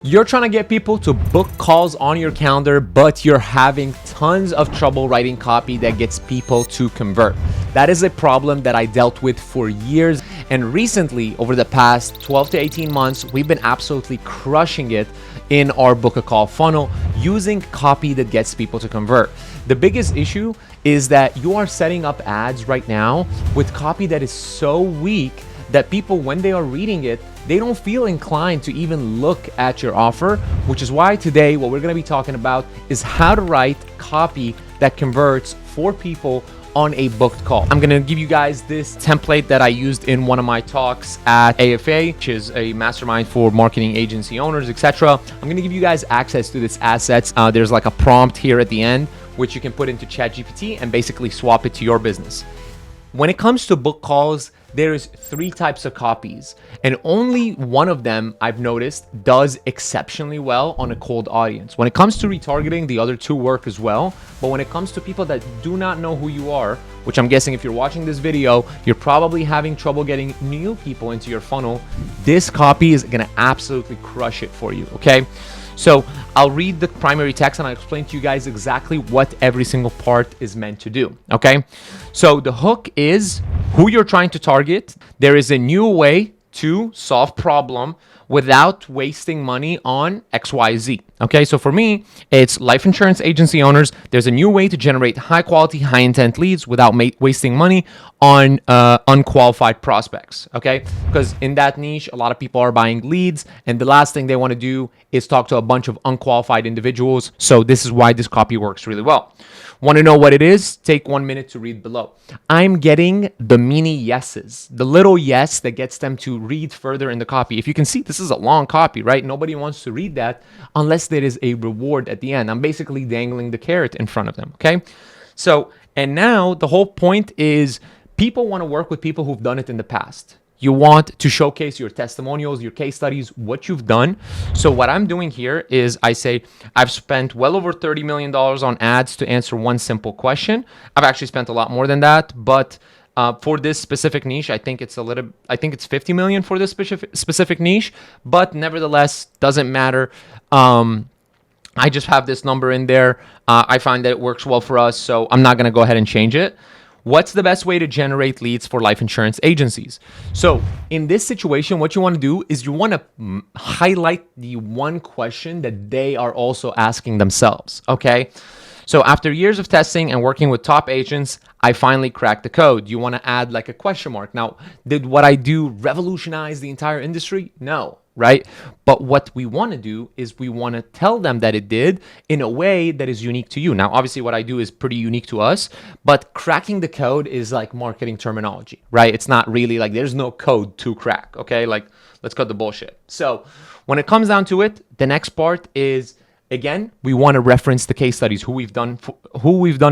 You're trying to get people to book calls on your calendar, but you're having tons of trouble writing copy that gets people to convert. That is a problem that I dealt with for years. And recently, over the past 12 to 18 months, we've been absolutely crushing it in our book a call funnel using copy that gets people to convert. The biggest issue is that you are setting up ads right now with copy that is so weak that people, when they are reading it, they don't feel inclined to even look at your offer, which is why today what we're going to be talking about is how to write copy that converts for people on a booked call. I'm going to give you guys this template that I used in one of my talks at AFA, which is a mastermind for marketing agency owners, etc. I'm going to give you guys access to this assets. There's like a prompt here at the end, which you can put into ChatGPT and basically swap it to your business. When it comes to book calls, there is 3 types of copies, and only one of them I've noticed does exceptionally well on a cold audience. When it comes to retargeting, the other 2 work as well. But when it comes to people that do not know who you are, which I'm guessing if you're watching this video, you're probably having trouble getting new people into your funnel, this copy is gonna absolutely crush it for you, okay? So I'll read the primary text and I'll explain to you guys exactly what every single part is meant to do, okay? So the hook is who you're trying to target. There is a new way to solve problem without wasting money on XYZ. Okay, so for me, it's life insurance agency owners. There's a new way to generate high quality, high intent leads without wasting money on unqualified prospects. Okay, because in that niche, a lot of people are buying leads, and the last thing they want to do is talk to a bunch of unqualified individuals. So this is why this copy works really well. Want to know what it is? Take 1 minute to read below. I'm getting the mini yeses, the little yes that gets them to read further in the copy. If you can see, this is a long copy, right? Nobody wants to read that unless there is a reward at the end. I'm basically dangling the carrot in front of them, okay? So, and now the whole point is people want to work with people who've done it in the past. You want to showcase your testimonials, your case studies, what you've done. So what I'm doing here is I say, I've spent well over $30 million on ads to answer one simple question. I've actually spent a lot more than that, but for this specific niche, I think it's 50 million for this specific niche, but nevertheless, doesn't matter. I just have this number in there. I find that it works well for us, so I'm not gonna go ahead and change it. What's the best way to generate leads for life insurance agencies? So in this situation, what you want to do is you want to highlight the one question that they are also asking themselves, okay? So after years of testing and working with top agents, I finally cracked the code. You want to add like a question mark. Now, did what I do revolutionize the entire industry? No, right? But what we want to do is we want to tell them that it did in a way that is unique to you. Now, obviously what I do is pretty unique to us, but cracking the code is like marketing terminology, right? It's not really like there's no code to crack, okay? Like, let's cut the bullshit. So when it comes down to it, the next part is, again, we want to reference the case studies, who we've done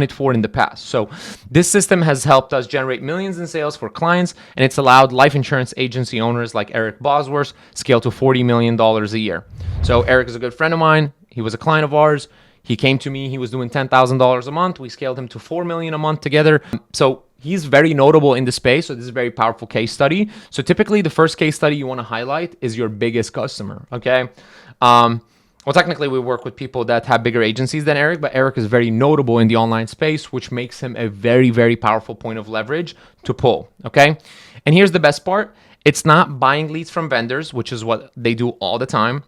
it for in the past. So this system has helped us generate millions in sales for clients, and it's allowed life insurance agency owners like Eric Bosworth scale to $40 million a year. So Eric is a good friend of mine. He was a client of ours. He came to me. He was doing $10,000 a month. We scaled him to $4 million a month together. So he's very notable in the space. So this is a very powerful case study. So typically the first case study you want to highlight is your biggest customer, okay? Well, technically, we work with people that have bigger agencies than Eric, but Eric is very notable in the online space, which makes him a very, very powerful point of leverage to pull, okay? And here's the best part. It's not buying leads from vendors, which is what they do all the time,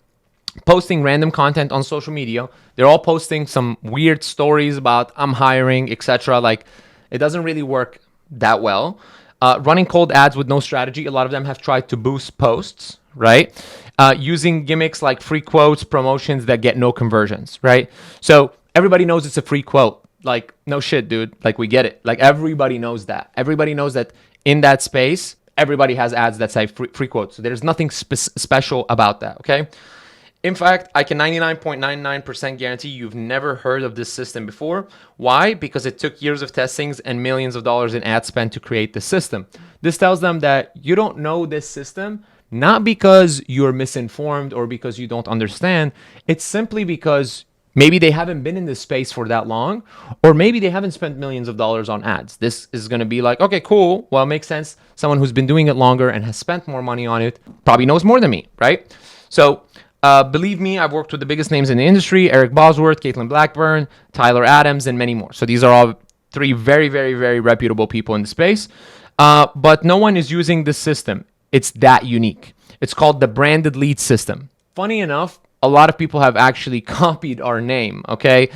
posting random content on social media. They're all posting some weird stories about I'm hiring, etc. Like, it doesn't really work that well. Running cold ads with no strategy. A lot of them have tried to boost posts, right? Using gimmicks like free quotes, promotions that get no conversions, right? So everybody knows it's a free quote. Like, no shit, dude. Like, we get it. Like, everybody knows that. Everybody knows that in that space, everybody has ads that say free quotes. So there's nothing special about that, okay? In fact, I can 99.99% guarantee you've never heard of this system before. Why? Because it took years of testings and millions of dollars in ad spend to create the system. This tells them that you don't know this system, not because you're misinformed or because you don't understand. It's simply because maybe they haven't been in this space for that long, or maybe they haven't spent millions of dollars on ads. This is going to be like, okay, cool. Well, it makes sense. Someone who's been doing it longer and has spent more money on it probably knows more than me, right? So Believe me, I've worked with the biggest names in the industry: Eric Bosworth, Caitlin Blackburn, Tyler Adams, and many more. So these are all three very, very, very reputable people in the space. But no one is using this system. It's that unique. It's called the branded lead system. Funny enough, a lot of people have actually copied our name, okay?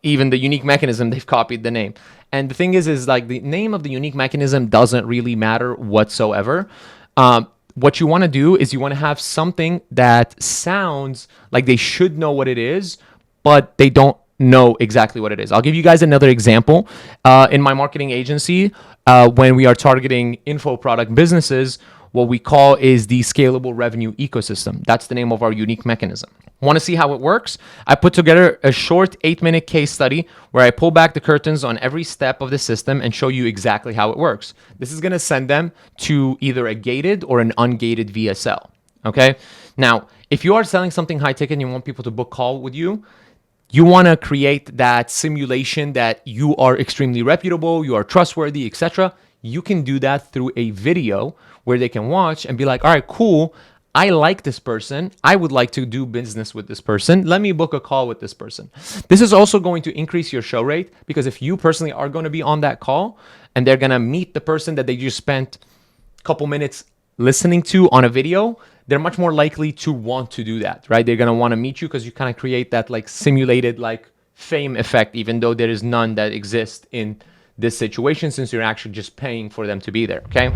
Even the unique mechanism, they've copied the name. And the thing is like the name of the unique mechanism doesn't really matter whatsoever. What you want to do is you want to have something that sounds like they should know what it is, but they don't know exactly what it is. I'll give you guys another example. In my marketing agency, when we are targeting info product businesses, what we call is the scalable revenue ecosystem. That's the name of our unique mechanism. Want to see how it works? I put together a short 8-minute case study where I pull back the curtains on every step of the system and show you exactly how it works. This is going to send them to either a gated or an ungated VSL. Okay. Now, if you are selling something high ticket and you want people to book call with you, you want to create that simulation that you are extremely reputable, you are trustworthy, etc. You can do that through a video where they can watch and be like, all right, cool. I like this person. I would like to do business with this person. Let me book a call with this person. This is also going to increase your show rate, because if you personally are going to be on that call and they're going to meet the person that they just spent a couple minutes listening to on a video, they're much more likely to want to do that, right? They're going to want to meet you because you kind of create that like simulated like fame effect, even though there is none that exists in this situation, since you're actually just paying for them to be there, okay?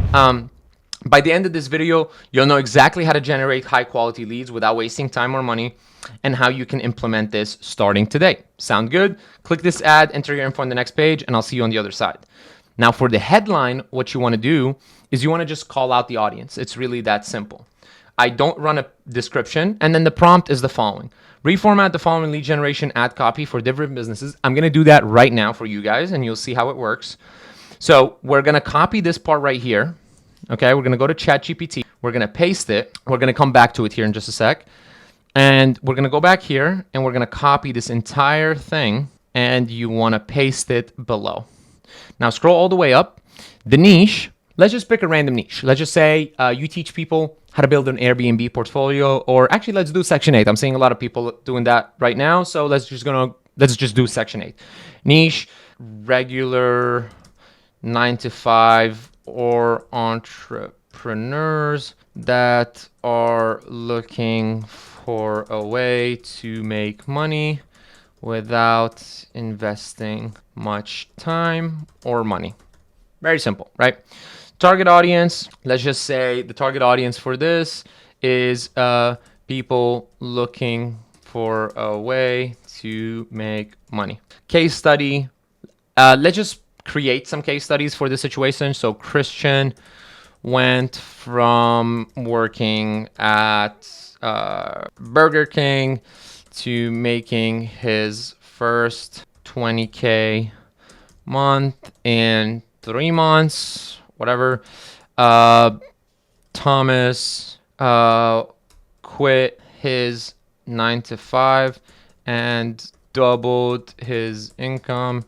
By the end of this video, you'll know exactly how to generate high quality leads without wasting time or money, and how you can implement this starting today. Sound good? Click this ad, enter your info on the next page, and I'll see you on the other side. Now for the headline, what you want to do is you want to just call out the audience. It's really that simple. I don't run a description, and then the prompt is the following. Reformat the following lead generation ad copy for different businesses. I'm going to do that right now for you guys, and you'll see how it works. So we're going to copy this part right here. Okay, we're going to go to ChatGPT. We're going to paste it. We're going to come back to it here in just a sec. And we're going to go back here, and we're going to copy this entire thing, and you want to paste it below. Now scroll all the way up. The niche, let's just pick a random niche. Let's just say you teach people how to build an Airbnb portfolio, or actually let's do Section 8. I'm seeing a lot of people doing that right now. So let's just do Section 8. Niche, regular 9-to-5 or entrepreneurs that are looking for a way to make money without investing much time or money. Very simple, right? Target audience, let's just say the target audience for this is people looking for a way to make money. Case study, let's just create some case studies for this situation. So Christian went from working at Burger King to making his first 20K month in 3 months, whatever. Thomas quit his 9-to-5 and doubled his income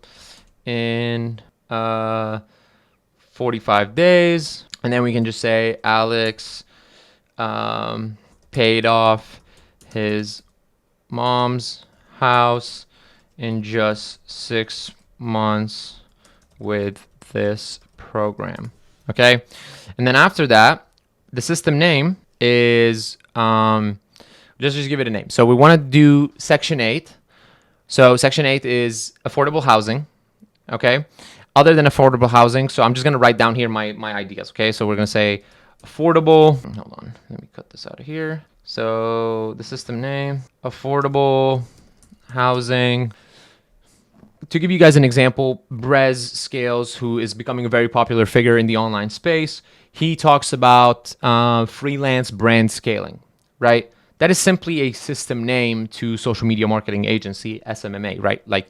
in 45 days. And then we can just say Alex paid off his mom's house in just 6 months with this program. Okay. And then after that, the system name is just give it a name. So we want to do Section 8. So Section 8 is affordable housing. Okay. Other than affordable housing. So I'm just going to write down here my ideas. Okay. So we're going to say affordable. Hold on. Let me cut this out of here. So the system name, affordable housing. To give you guys an example, Brez Scales, who is becoming a very popular figure in the online space, he talks about freelance brand scaling, right? That is simply a system name to social media marketing agency, SMMA, right? Like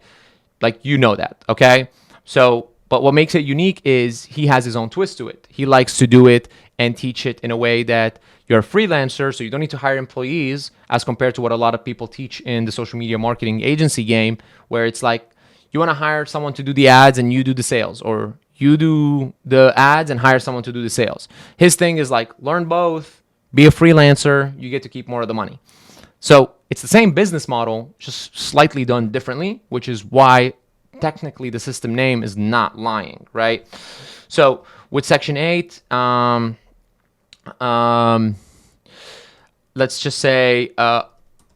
you know that, okay? So, but what makes it unique is he has his own twist to it. He likes to do it and teach it in a way that you're a freelancer, so you don't need to hire employees, as compared to what a lot of people teach in the social media marketing agency game, where it's like you want to hire someone to do the ads and you do the sales, or you do the ads and hire someone to do the sales. His thing is like, learn both, be a freelancer, you get to keep more of the money. So it's the same business model, just slightly done differently, which is why technically the system name is not lying, right? So with Section 8, let's just say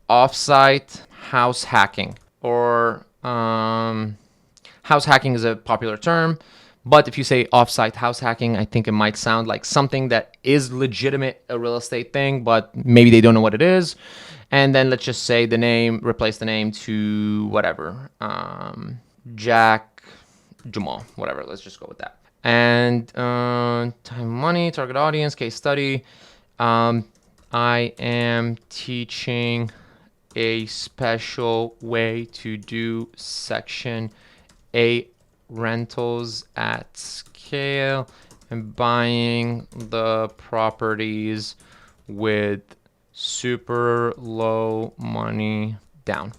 offsite house hacking, or house hacking is a popular term. But if you say offsite house hacking, I think it might sound like something that is legitimate, a real estate thing, but maybe they don't know what it is. And then let's just say the name, replace the name to whatever, Jack Jamal, whatever. Let's just go with that. And time, money, target audience, case study. I am teaching a special way to do Section 8 rentals at scale and buying the properties with super low money down,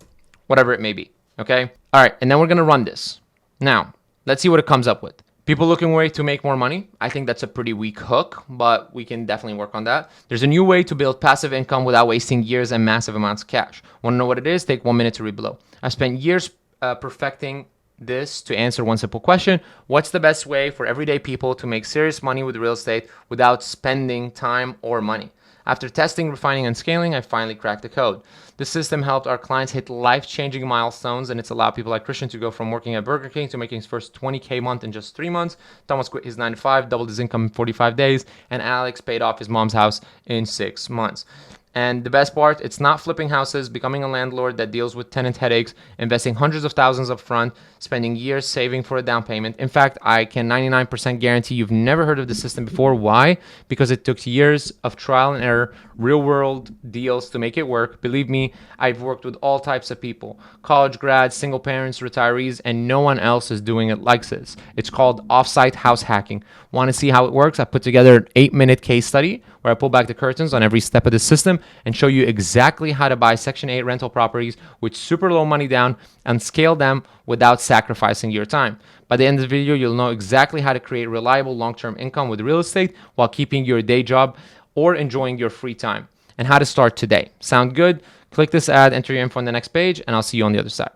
whatever it may be. Okay. All right. And then we're going to run this. Now, let's see what it comes up with. People looking way to make more money. I think that's a pretty weak hook, but we can definitely work on that. There's a new way to build passive income without wasting years and massive amounts of cash. Want to know what it is? Take 1 minute to read below. I spent years perfecting this to answer one simple question. What's the best way for everyday people to make serious money with real estate without spending time or money? After testing, refining, and scaling, I finally cracked the code. This system helped our clients hit life-changing milestones, and it's allowed people like Christian to go from working at Burger King to making his first 20K month in just 3 months. Thomas quit his 9 to 5, doubled his income in 45 days, and Alex paid off his mom's house in 6 months. And the best part, it's not flipping houses, becoming a landlord that deals with tenant headaches, investing hundreds of thousands up front, spending years saving for a down payment. In fact, I can 99% guarantee you've never heard of the system before. Why? Because it took years of trial and error, real world deals to make it work. Believe me, I've worked with all types of people, college grads, single parents, retirees, and no one else is doing it like this. It's called offsite house hacking. Want to see how it works? I put together an 8-minute case study where I pull back the curtains on every step of the system and show you exactly how to buy Section 8 rental properties with super low money down and scale them without sacrificing your time. By the end of the video, you'll know exactly how to create reliable long-term income with real estate while keeping your day job or enjoying your free time, and how to start today. Sound good? Click this ad, enter your info on the next page, and I'll see you on the other side.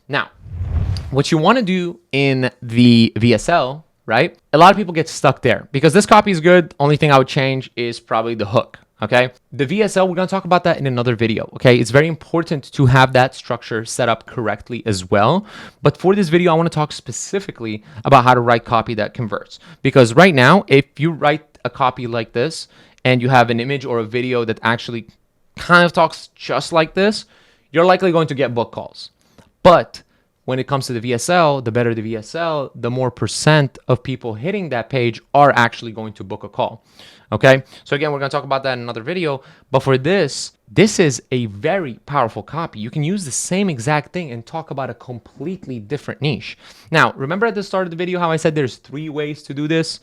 Now, what you want to do in the VSL, right? A lot of people get stuck there because this copy is good. Only thing I would change is probably the hook. Okay. The VSL, we're going to talk about that in another video. Okay. It's very important to have that structure set up correctly as well. But for this video, I want to talk specifically about how to write copy that converts. Because right now, if you write a copy like this and you have an image or a video that actually kind of talks just like this, you're likely going to get book calls. But when it comes to the VSL, the better the VSL, the more percent of people hitting that page are actually going to book a call. Okay. So again, we're going to talk about that in another video. But for this is a very powerful copy. You can use the same exact thing and talk about a completely different niche. Now, remember at the start of the video how I said there's 3 ways to do this?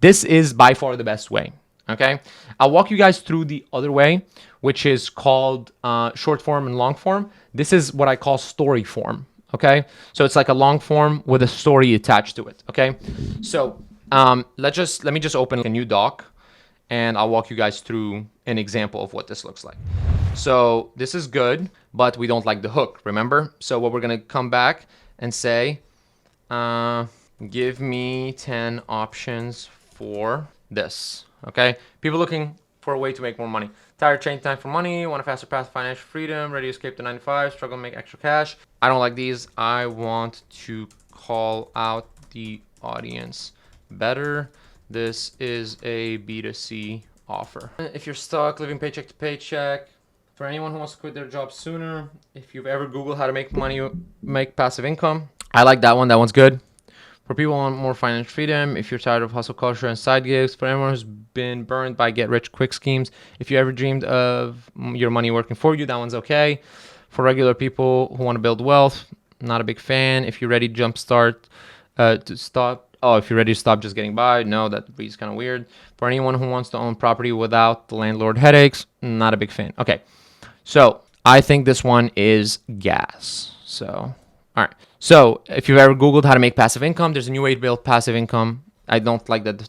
This is by far the best way. Okay. I'll walk you guys through the other way, which is called short form and long form. This is what I call story form. Okay. So it's like a long form with a story attached to it. Okay. So let me just open a new doc and I'll walk you guys through an example of what this looks like. So this is good, but we don't like the hook, remember? So what we're going to come back and say, give me 10 options for this. Okay. People looking for a way to make more money. Tired, change time for money, want a faster path to financial freedom, ready to escape the 9 to 5, struggle to make extra cash. I don't like these. I want to call out the audience better. This is a B2C offer. If you're stuck living paycheck to paycheck, for anyone who wants to quit their job sooner, if you've ever Googled how to make money, make passive income, I like that one. That one's good. For people who want more financial freedom, if you're tired of hustle culture and side gigs, for everyone who's been burned by get-rich-quick schemes, if you ever dreamed of your money working for you, that one's okay. For regular people who want to build wealth, not a big fan. If you're ready to if you're ready to stop just getting by, no, that reads kind of weird. For anyone who wants to own property without the landlord headaches, not a big fan. Okay, so I think this one is gas. So, all right. So if you've ever Googled how to make passive income, there's a new way to build passive income. I don't like that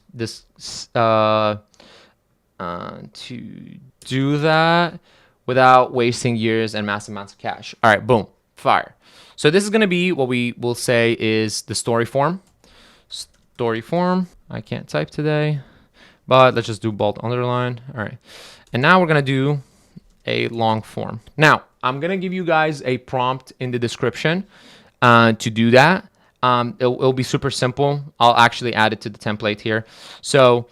to do that without wasting years and massive amounts of cash. All right, boom, fire. So this is going to be what we will say is the story form. Story form. I can't type today, but let's just do bold underline. All right. And now we're going to do a long form. Now, I'm going to give you guys a prompt in the description to do that. It'll be super simple. I'll actually add it to the template here. So,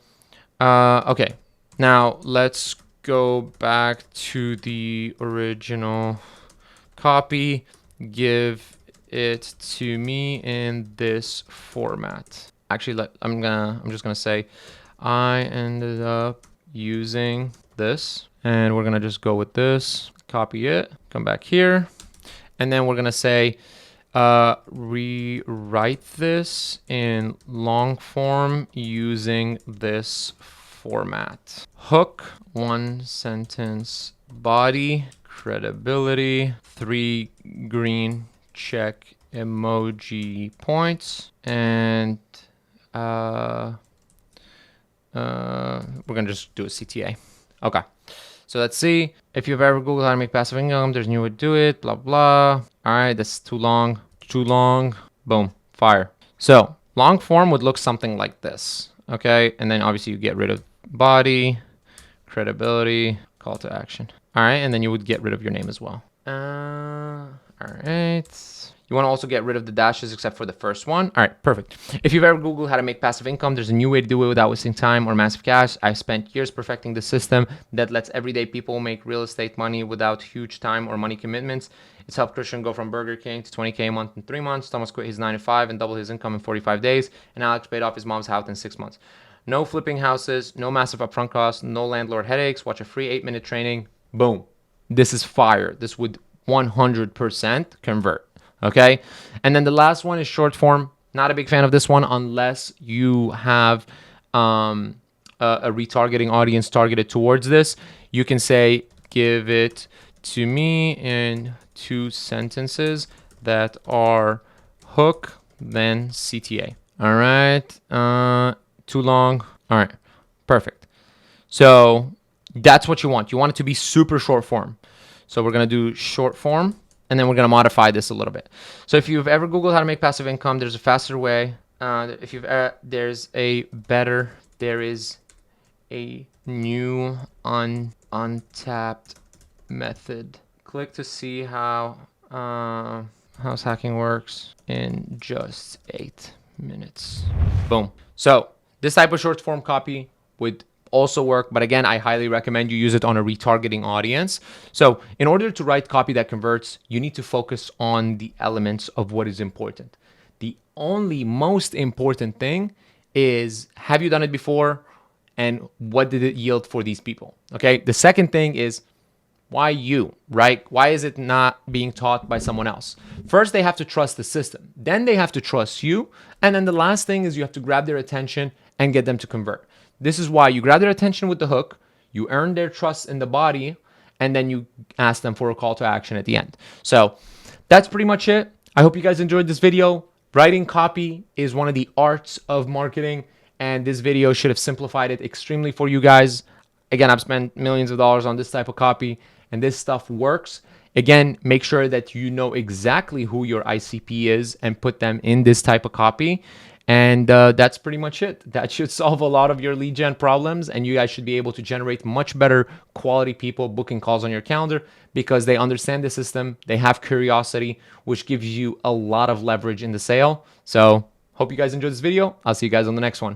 okay. Now, let's go back to the original copy. Give it to me in this format. Actually, I'm just gonna say I ended up using this, and we're gonna just go with this, copy it, come back here, and then we're gonna say rewrite this in long form using this format. Hook, 1 sentence body, credibility, 3 green check emoji points, and we're gonna just do a CTA. Okay, so let's see. If you've ever Googled how to make passive income, there's a new way to do it, blah blah. All right, that's too long, boom, fire. So long form would look something like this. Okay, and then obviously you get rid of body, credibility, call to action. All right, and then you would get rid of your name as well. All right. You want to also get rid of the dashes except for the first one. All right, perfect. If you've ever Googled how to make passive income, there's a new way to do it without wasting time or massive cash. I've spent years perfecting the system that lets everyday people make real estate money without huge time or money commitments. It's helped Christian go from Burger King to 20K a month in 3 months. Thomas quit his 9 to 5 and doubled his income in 45 days. And Alex paid off his mom's house in 6 months. No flipping houses, no massive upfront costs, no landlord headaches. Watch a free 8-minute training. Boom. This is fire. This would 100% convert. Okay. And then the last one is short form. Not a big fan of this one unless you have a retargeting audience targeted towards this. You can say, give it to me in 2 sentences that are hook, then CTA. All right. Too long. All right. Perfect. So that's what you want. You want it to be super short form. So we're going to do short form, and then we're going to modify this a little bit. So if you've ever Googled how to make passive income, there's a faster way. There's a new untapped method. Click to see how house hacking works in just 8 minutes. Boom. So this type of short form copy would also work, but again, I highly recommend you use it on a retargeting audience. So in order to write copy that converts, you need to focus on the elements of what is important. The only most important thing is, have you done it before, and what did it yield for these people? Okay. The second thing is, why you, right? Why is it not being taught by someone else? First, they have to trust the system. Then they have to trust you. And then the last thing is you have to grab their attention and get them to convert. This is why you grab their attention with the hook, you earn their trust in the body, and then you ask them for a call to action at the end. So that's pretty much it. I hope you guys enjoyed this video. Writing copy is one of the arts of marketing, and this video should have simplified it extremely for you guys. Again, I've spent millions of dollars on this type of copy, and this stuff works. Again, make sure that you know exactly who your ICP is and put them in this type of copy. And that's pretty much it. That should solve a lot of your lead gen problems, and you guys should be able to generate much better quality people booking calls on your calendar because they understand the system, they have curiosity, which gives you a lot of leverage in the sale. So hope you guys enjoyed this video. I'll see you guys on the next one.